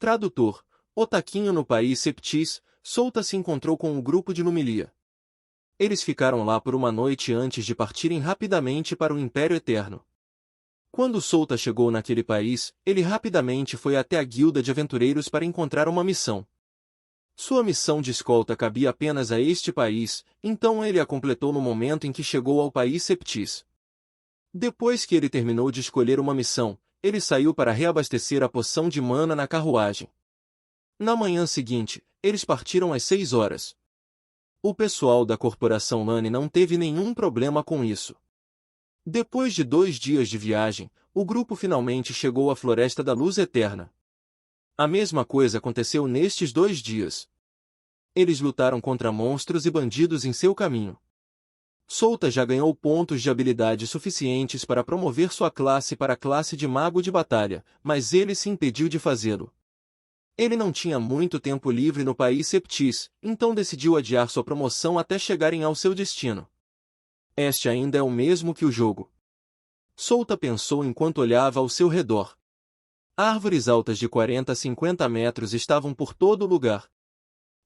Tradutor: Otaquinho. No país Septis, Souta se encontrou com um grupo de Lumilia. Eles ficaram lá por uma noite antes de partirem rapidamente para o Império Eterno. Quando Souta chegou naquele país, ele rapidamente foi até a guilda de aventureiros para encontrar uma missão. Sua missão de escolta cabia apenas a este país, então ele a completou no momento em que chegou ao país Septis. Depois que ele terminou de escolher uma missão, ele saiu para reabastecer a poção de mana na carruagem. Na manhã seguinte, eles partiram às 6 horas. O pessoal da Corporação Lane não teve nenhum problema com isso. Depois de 2 dias de viagem, o grupo finalmente chegou à Floresta da Luz Eterna. A mesma coisa aconteceu nestes 2 dias. Eles lutaram contra monstros e bandidos em seu caminho. Souta já ganhou pontos de habilidade suficientes para promover sua classe para a classe de Mago de Batalha, mas ele se impediu de fazê-lo. Ele não tinha muito tempo livre no país Septis, então decidiu adiar sua promoção até chegarem ao seu destino. Este ainda é o mesmo que o jogo. Souta pensou enquanto olhava ao seu redor. Árvores altas de 40 a 50 metros estavam por todo lugar.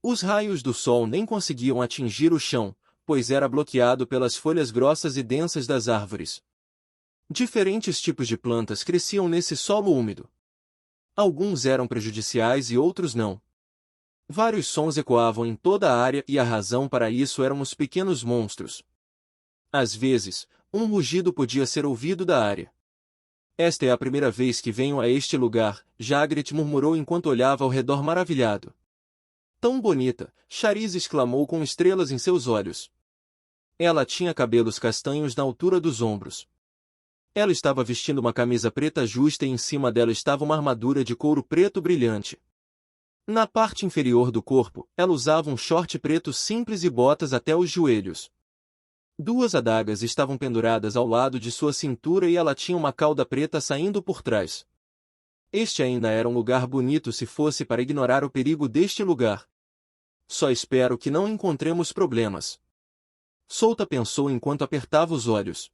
Os raios do sol nem conseguiam atingir o chão, pois era bloqueado pelas folhas grossas e densas das árvores. Diferentes tipos de plantas cresciam nesse solo úmido. Alguns eram prejudiciais e outros não. Vários sons ecoavam em toda a área e a razão para isso eram os pequenos monstros. Às vezes, um rugido podia ser ouvido da área. Esta é a primeira vez que venho a este lugar, Jagret murmurou enquanto olhava ao redor maravilhado. Tão bonita, Chariz exclamou com estrelas em seus olhos. Ela tinha cabelos castanhos na altura dos ombros. Ela estava vestindo uma camisa preta justa e em cima dela estava uma armadura de couro preto brilhante. Na parte inferior do corpo, ela usava um short preto simples e botas até os joelhos. 2 adagas estavam penduradas ao lado de sua cintura e ela tinha uma cauda preta saindo por trás. Este ainda era um lugar bonito se fosse para ignorar o perigo deste lugar. Só espero que não encontremos problemas. Souta pensou enquanto apertava os olhos.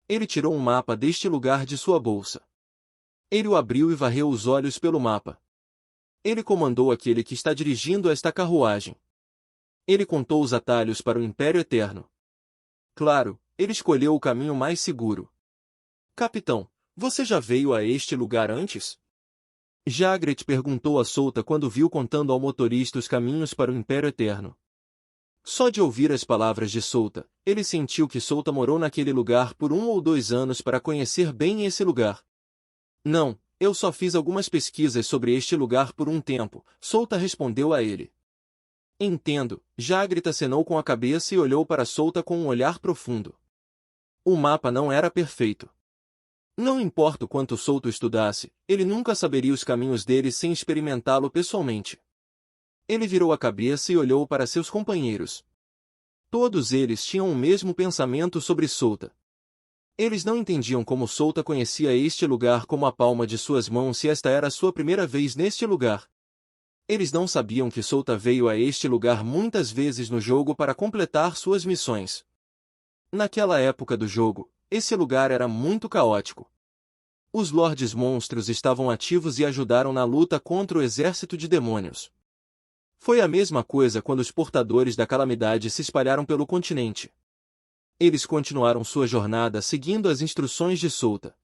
Ele tirou um mapa deste lugar de sua bolsa. Ele o abriu e varreu os olhos pelo mapa. Ele comandou aquele que está dirigindo esta carruagem. Ele contou os atalhos para o Império Eterno. Claro, ele escolheu o caminho mais seguro. Capitão, você já veio a este lugar antes? Jagret perguntou a Souta quando viu contando ao motorista os caminhos para o Império Eterno. Só de ouvir as palavras de Souta, ele sentiu que Souta morou naquele lugar por 1 ou 2 anos para conhecer bem esse lugar. Não, eu só fiz algumas pesquisas sobre este lugar por um tempo, Souta respondeu a ele. Entendo, Jagret acenou com a cabeça e olhou para Souta com um olhar profundo. O mapa não era perfeito. Não importa o quanto Souta estudasse, ele nunca saberia os caminhos dele sem experimentá-lo pessoalmente. Ele virou a cabeça e olhou para seus companheiros. Todos eles tinham o mesmo pensamento sobre Souta. Eles não entendiam como Souta conhecia este lugar como a palma de suas mãos se esta era a sua primeira vez neste lugar. Eles não sabiam que Souta veio a este lugar muitas vezes no jogo para completar suas missões. Naquela época do jogo, esse lugar era muito caótico. Os Lordes Monstros estavam ativos e ajudaram na luta contra o exército de demônios. Foi a mesma coisa quando os portadores da calamidade se espalharam pelo continente. Eles continuaram sua jornada seguindo as instruções de Souta.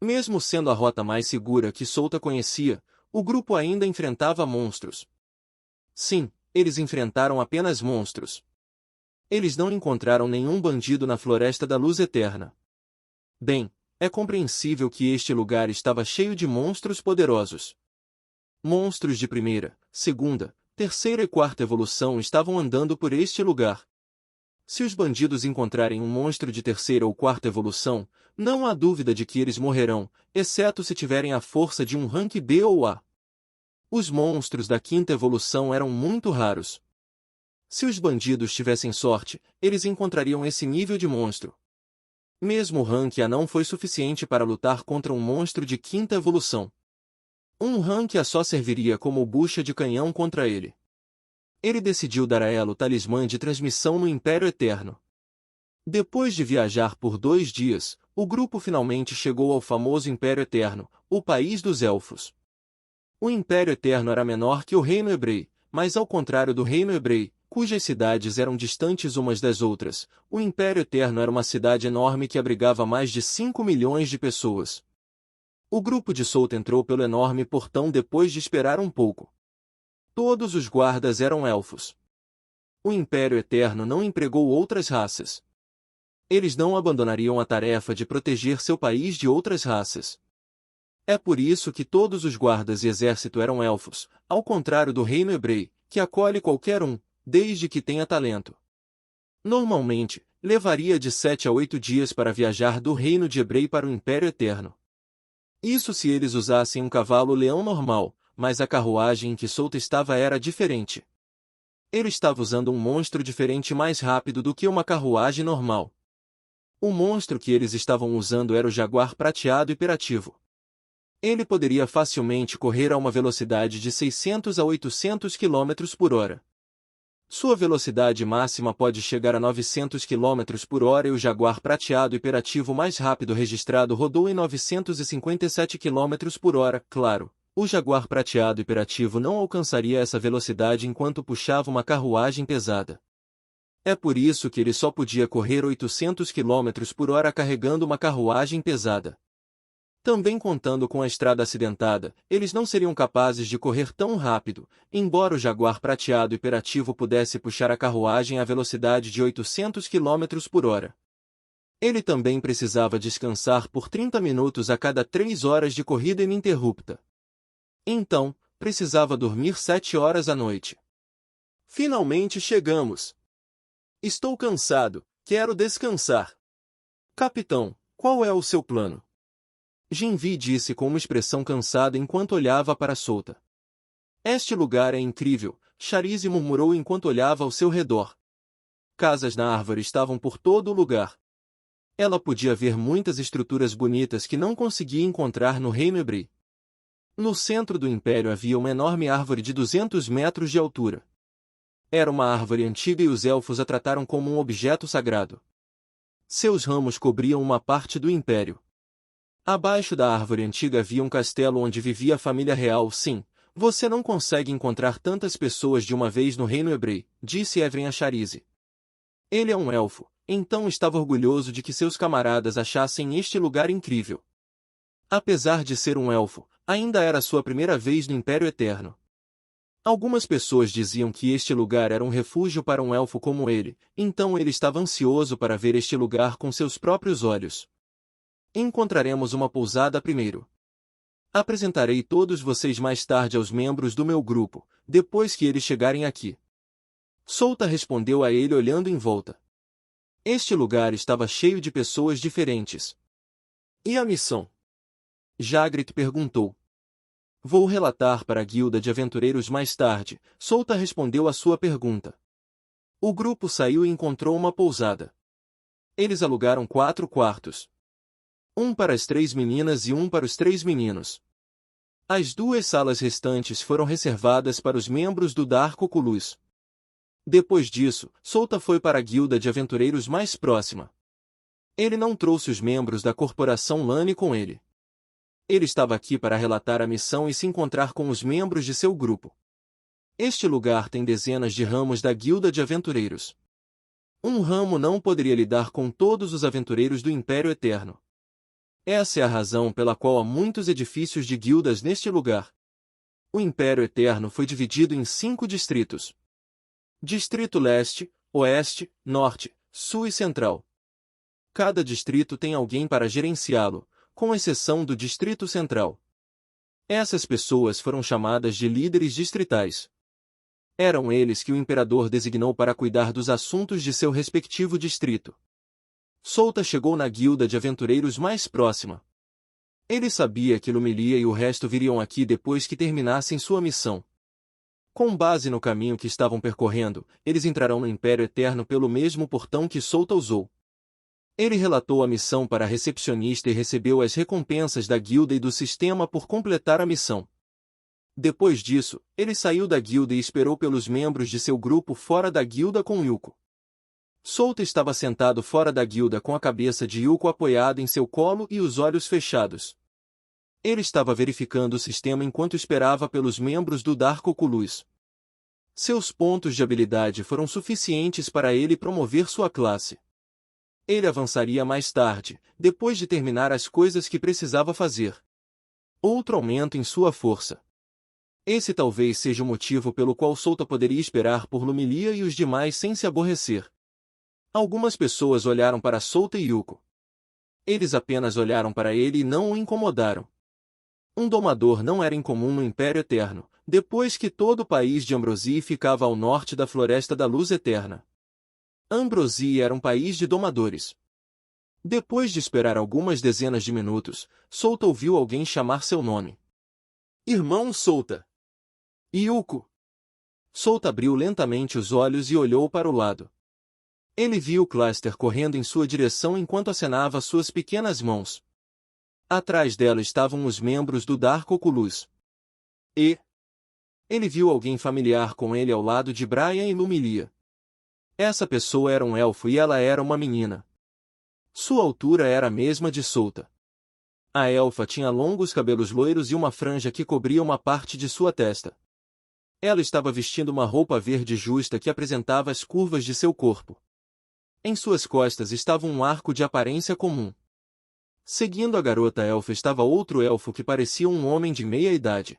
Mesmo sendo a rota mais segura que Souta conhecia, o grupo ainda enfrentava monstros. Sim, eles enfrentaram apenas monstros. Eles não encontraram nenhum bandido na Floresta da Luz Eterna. Bem, é compreensível que este lugar estava cheio de monstros poderosos. Monstros de primeira, segunda, terceira e quarta evolução estavam andando por este lugar. Se os bandidos encontrarem um monstro de terceira ou quarta evolução, não há dúvida de que eles morrerão, exceto se tiverem a força de um rank B ou A. Os monstros da quinta evolução eram muito raros. Se os bandidos tivessem sorte, eles encontrariam esse nível de monstro. Mesmo o rank A não foi suficiente para lutar contra um monstro de quinta evolução. Um rank A só serviria como bucha de canhão contra ele. Ele decidiu dar a ela o talismã de transmissão no Império Eterno. Depois de viajar por 2 dias, o grupo finalmente chegou ao famoso Império Eterno, o país dos Elfos. O Império Eterno era menor que o Reino Hebrei, mas ao contrário do Reino Hebrei, cujas cidades eram distantes umas das outras, o Império Eterno era uma cidade enorme que abrigava mais de 5 milhões de pessoas. O grupo de Souta entrou pelo enorme portão depois de esperar um pouco. Todos os guardas eram elfos. O Império Eterno não empregou outras raças. Eles não abandonariam a tarefa de proteger seu país de outras raças. É por isso que todos os guardas e exército eram elfos, ao contrário do Reino Hebrei, que acolhe qualquer um, desde que tenha talento. Normalmente, levaria de 7 a 8 dias para viajar do Reino de Hebrei para o Império Eterno. Isso se eles usassem um cavalo-leão normal, mas a carruagem em que Souta estava era diferente. Ele estava usando um monstro diferente mais rápido do que uma carruagem normal. O monstro que eles estavam usando era o jaguar prateado hiperativo. Ele poderia facilmente correr a uma velocidade de 600 a 800 km por hora. Sua velocidade máxima pode chegar a 900 km por hora e o jaguar prateado hiperativo mais rápido registrado rodou em 957 km por hora. Claro, o jaguar prateado hiperativo não alcançaria essa velocidade enquanto puxava uma carruagem pesada. É por isso que ele só podia correr 800 km por hora carregando uma carruagem pesada. Também contando com a estrada acidentada, eles não seriam capazes de correr tão rápido, embora o jaguar prateado hiperativo pudesse puxar a carruagem à velocidade de 800 km por hora. Ele também precisava descansar por 30 minutos a cada 3 horas de corrida ininterrupta. Então, precisava dormir 7 horas à noite. Finalmente chegamos. Estou cansado, quero descansar. Capitão, qual é o seu plano? Jinvi disse com uma expressão cansada enquanto olhava para Souta. Este lugar é incrível, Charize murmurou enquanto olhava ao seu redor. Casas na árvore estavam por todo o lugar. Ela podia ver muitas estruturas bonitas que não conseguia encontrar no Reino Hebrei. No centro do império havia uma enorme árvore de 200 metros de altura. Era uma árvore antiga e os elfos a trataram como um objeto sagrado. Seus ramos cobriam uma parte do império. Abaixo da árvore antiga havia um castelo onde vivia a família real. Sim, você não consegue encontrar tantas pessoas de uma vez no Reino Hebrei, disse Evren a Charize. Ele é um elfo, então estava orgulhoso de que seus camaradas achassem este lugar incrível. Apesar de ser um elfo, ainda era sua primeira vez no Império Eterno. Algumas pessoas diziam que este lugar era um refúgio para um elfo como ele, então ele estava ansioso para ver este lugar com seus próprios olhos. Encontraremos uma pousada primeiro. Apresentarei todos vocês mais tarde aos membros do meu grupo, depois que eles chegarem aqui. Souta respondeu a ele olhando em volta. Este lugar estava cheio de pessoas diferentes. E a missão? Jagrit perguntou. Vou relatar para a guilda de aventureiros mais tarde, Souta respondeu à sua pergunta. O grupo saiu e encontrou uma pousada. Eles alugaram 4 quartos. Um para as 3 meninas e um para os 3 meninos. As 2 salas restantes foram reservadas para os membros do Dark Oculus. Depois disso, Souta foi para a guilda de aventureiros mais próxima. Ele não trouxe os membros da corporação Lane com ele. Ele estava aqui para relatar a missão e se encontrar com os membros de seu grupo. Este lugar tem dezenas de ramos da guilda de aventureiros. Um ramo não poderia lidar com todos os aventureiros do Império Eterno. Essa é a razão pela qual há muitos edifícios de guildas neste lugar. O Império Eterno foi dividido em 5 distritos. Distrito Leste, Oeste, Norte, Sul e Central. Cada distrito tem alguém para gerenciá-lo, com exceção do Distrito Central. Essas pessoas foram chamadas de líderes distritais. Eram eles que o imperador designou para cuidar dos assuntos de seu respectivo distrito. Souta chegou na guilda de aventureiros mais próxima. Ele sabia que Lumilia e o resto viriam aqui depois que terminassem sua missão. Com base no caminho que estavam percorrendo, eles entrarão no Império Eterno pelo mesmo portão que Souta usou. Ele relatou a missão para a recepcionista e recebeu as recompensas da guilda e do sistema por completar a missão. Depois disso, ele saiu da guilda e esperou pelos membros de seu grupo fora da guilda com Yuko. Souta estava sentado fora da guilda com a cabeça de Yuko apoiada em seu colo e os olhos fechados. Ele estava verificando o sistema enquanto esperava pelos membros do Dark Oculus. Seus pontos de habilidade foram suficientes para ele promover sua classe. Ele avançaria mais tarde, depois de terminar as coisas que precisava fazer. Outro aumento em sua força. Esse talvez seja o motivo pelo qual Souta poderia esperar por Lumilia e os demais sem se aborrecer. Algumas pessoas olharam para Souta e Yuko. Eles apenas olharam para ele e não o incomodaram. Um domador não era incomum no Império Eterno, depois que todo o país de Ambrosia ficava ao norte da Floresta da Luz Eterna. Ambrosia era um país de domadores. Depois de esperar algumas dezenas de minutos, Souta ouviu alguém chamar seu nome. Irmão Souta! Yuko! Souta abriu lentamente os olhos e olhou para o lado. Ele viu Cluster correndo em sua direção enquanto acenava suas pequenas mãos. Atrás dela estavam os membros do Dark Oculus. Ele viu alguém familiar com ele ao lado de Brian e Lumilia. Essa pessoa era um elfo e ela era uma menina. Sua altura era a mesma de Souta. A elfa tinha longos cabelos loiros e uma franja que cobria uma parte de sua testa. Ela estava vestindo uma roupa verde justa que apresentava as curvas de seu corpo. Em suas costas estava um arco de aparência comum. Seguindo a garota elfa estava outro elfo que parecia um homem de meia idade.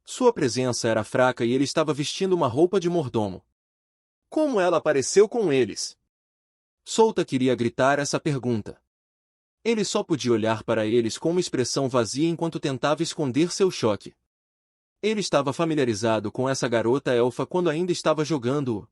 Sua presença era fraca e ele estava vestindo uma roupa de mordomo. Como ela apareceu com eles? Souta queria gritar essa pergunta. Ele só podia olhar para eles com uma expressão vazia enquanto tentava esconder seu choque. Ele estava familiarizado com essa garota elfa quando ainda estava jogando